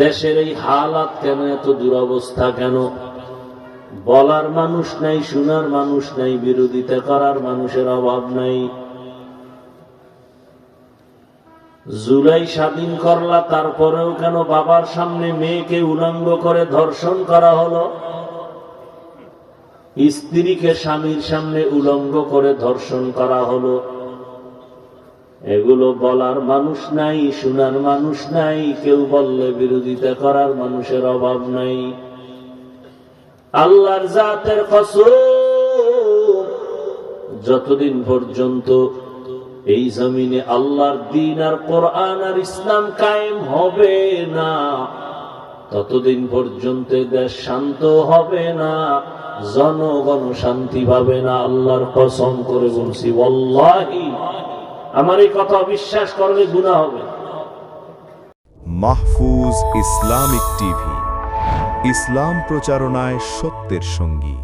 দেশের এই হালাত কেন, এত দুরবস্থা কেন? বলার মানুষ নাই, শোনার মানুষ নাই, বিরোধিতা করার মানুষের অভাব নাই। জুলাই স্বাধীন করলা, তারপরেও কেন বাবার সামনে মেয়েকে উলঙ্গ করে ধর্ষণ করা হলো? স্ত্রীকে স্বামীর সামনে উলঙ্গ করে ধর্ষণ করা হলো। এগুলো বলার মানুষ নাই, শোনার মানুষ নাই, কেউ বললে বিরোধিতা করার মানুষের অভাব নাই। আল্লাহর জাতের কসম, যতদিন পর্যন্ত এই জমিনে আল্লাহর দ্বীন আর কোরআন আর ইসলাম কায়েম হবে না, ততদিন পর্যন্ত দেশ শান্ত হবে না, জনগণ শান্তি পাবে না। আল্লাহর কসম করে বলছি, ওয়াল্লাহি, আমার এই কথা বিশ্বাস করলে গুনাহ হবে। মাহফুজ ইসলামিক টিভি, ইসলাম প্রচারণায় সত্যের সঙ্গী।